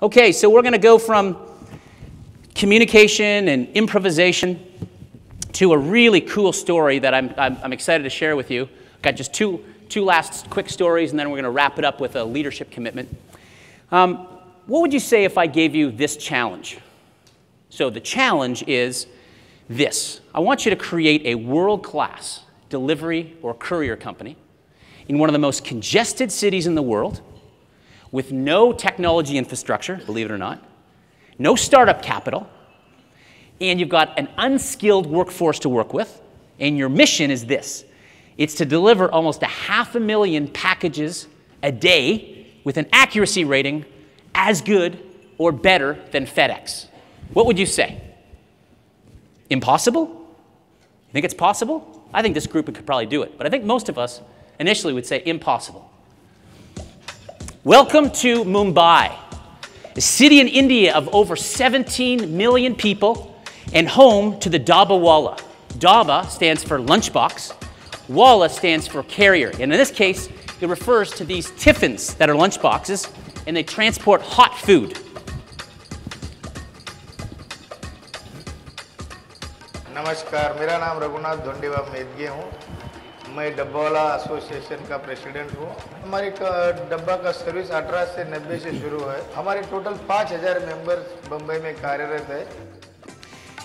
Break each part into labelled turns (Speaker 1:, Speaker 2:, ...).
Speaker 1: Okay, so we're going to go from communication and improvisation to a really cool story that I'm excited to share with you. I've got just two last quick stories, and then we're going to wrap it up with a leadership commitment. What would you say if I gave you this challenge? So the challenge is this. I want you to create a world-class delivery or courier company in one of the most congested cities in the world, with no technology infrastructure, believe it or not, no startup capital, and you've got an unskilled workforce to work with, and your mission is this. It's to deliver almost 500,000 packages a day with an accuracy rating as good or better than FedEx. What would you say? Impossible? You think it's possible? I think this group could probably do it, but I think most of us initially would say impossible. Welcome to Mumbai, a city in India of over 17 million people and home to the Dabbawala. Dabba stands for lunchbox. Wala stands for carrier. And in this case, it refers to these tiffins that are lunchboxes, and they transport hot food.
Speaker 2: नमस्कार, मेरा नाम रघुनाथ धोंडेवा मेदगे हूँ। मैं dabbawala association का president हूँ। हमारी डब्बा का सर्विस 18 से 90 से शुरू है। हमारे टोटल 5,000 मेंबर्स बम्बई में कार्यरत है।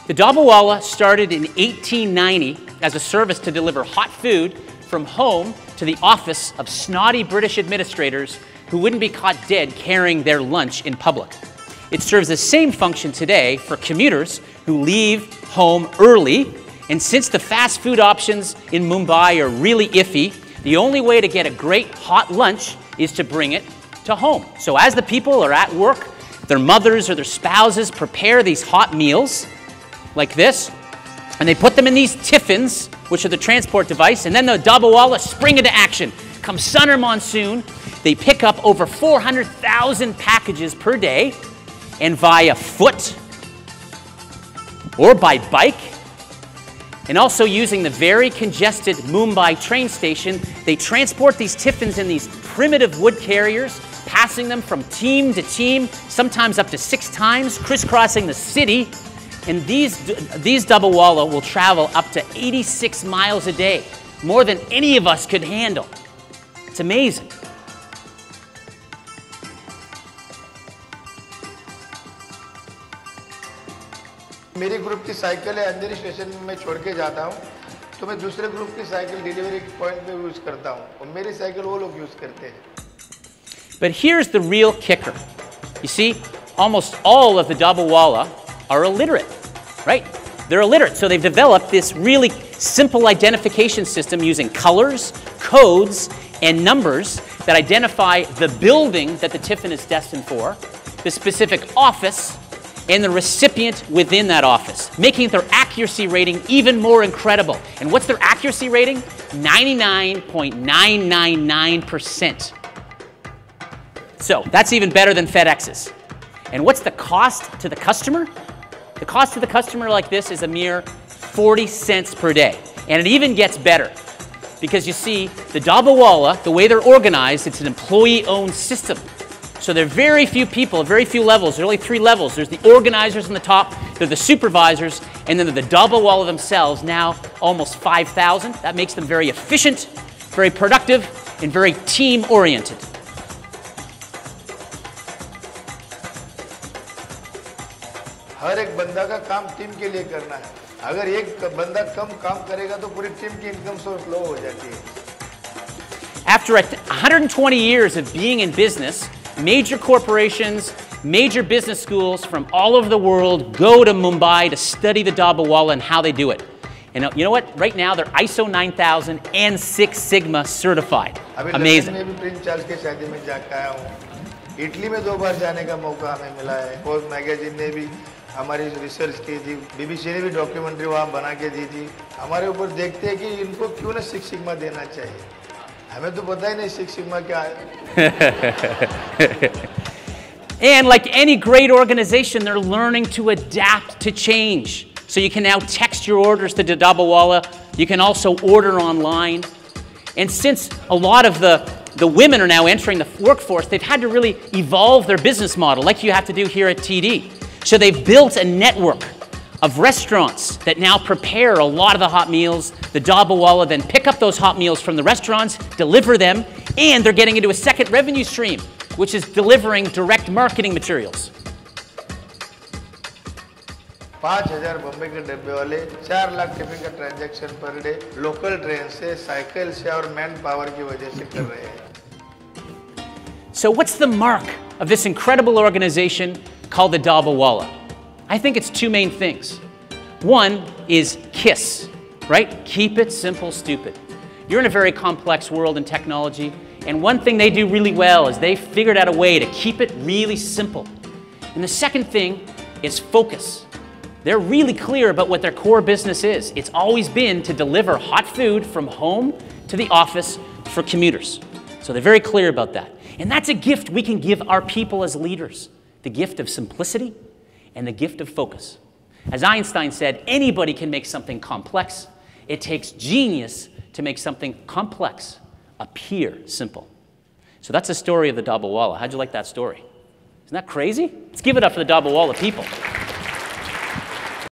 Speaker 1: The Dabbawala started in 1890 as a service to deliver hot food from home to the office of snotty British administrators who wouldn't be caught dead carrying their lunch in public. It serves the same function today for commuters who leave home early, and since the fast food options in Mumbai are really iffy, the only way to get a great hot lunch is to bring it to home. So as the people are at work, their mothers or their spouses prepare these hot meals like this, and they put them in these tiffins, which are the transport device, and then the Dabbawala spring into action. Come sun or monsoon, they pick up over 400,000 packages per day, and via foot or by bike, and also using the very congested Mumbai train station, they transport these tiffins in these primitive wood carriers, passing them from team to team, sometimes up to 6 times, crisscrossing the city. And these Dabbawala will travel up to 86 miles a day, more than any of us could handle. It's amazing.
Speaker 2: मेरे group की cycle है अंधेरी station में मैं छोड़ के जाता हूँ, तो मैं दूसरे ग्रुप की साइकिल डिलीवरी पॉइंट पे यूज करता हूँ, और मेरी साइकिल वो लोग यूज करते हैं.
Speaker 1: But here's the real kicker. You see, almost all of the Dabbawala are illiterate, right? They're illiterate, so they've developed this really simple identification system using colors, codes, and numbers that identify the building that the tiffin is destined for, the specific office, and the recipient within that office, making their accuracy rating even more incredible. And what's their accuracy rating? 99.999%. So that's even better than FedEx's. And what's the cost to the customer? The cost to the customer like this is a mere 40 cents per day. And it even gets better. Because you see, the Dabbawala, the way they're organized, it's an employee-owned system. So there are very few people, very few levels. There are only 3 levels. There's the organizers on the top, they're the supervisors, and then the Dabbawala themselves, now almost 5,000. That makes them very efficient, very productive, and very team-oriented.
Speaker 2: हर एक बंदा का काम team के लिए करना है. अगर एक बंदा कम काम करेगा तो पूरी टीम की इनकम सोर्स लो हो जाती है.
Speaker 1: After 120 years of being in business, major corporations, major business schools from all over the world go to Mumbai to study the Dabbawala and how they do it. And you know what? Right now, they're ISO 9000 and 6 Sigma certified. Amazing.
Speaker 2: मैं भी Prince Charles के शादी में जाकर आया हूँ. Italy में 2 बार जाने का मौका हमें मिला है. और मैगजीन ने भी हमारी रिसर्च की थी. BBC ने भी डॉक्यूमेंट्री वहाँ बना के दी थी. हमारे ऊपर देखते हैं कि इनको क्यों ना 6 सिग्मा देना चाहिए. हमें तो पता ही नहीं 6 सिग्मा क्या है.
Speaker 1: And like any great organization, they're learning to adapt to change. So you can now text your orders to Dabbawala. You can also order online. And since a lot of the the women are now entering the workforce, they've had to really evolve their business model, like you have to do here at TD. So they've built a network of restaurants that now prepare a lot of the hot meals. The Dabbawala then pick up those hot meals from the restaurants, deliver them, and they're getting into a second revenue stream, which is delivering direct marketing materials.
Speaker 2: 5,000 Bombay के डब्बे वाले 4 lakh tiffin का transaction per day local train से, cycle से और man power की वजह से कर रहे हैं.
Speaker 1: So what's the mark of this incredible organization called the Dabbawala? I think it's two main things. One is KISS, right? Keep it simple, stupid. You're in a very complex world in technology, and one thing they do really well is they figured out a way to keep it really simple. And the second thing is focus. They're really clear about what their core business is. It's always been to deliver hot food from home to the office for commuters. So they're very clear about that. And that's a gift we can give our people as leaders. The gift of simplicity and the gift of focus. As Einstein said, anybody can make something complex. It takes genius to make something complex appear simple. So that's the story of the Dabbawala. How'd you like that story? Isn't that crazy? Let's give it up for the Dabbawala people.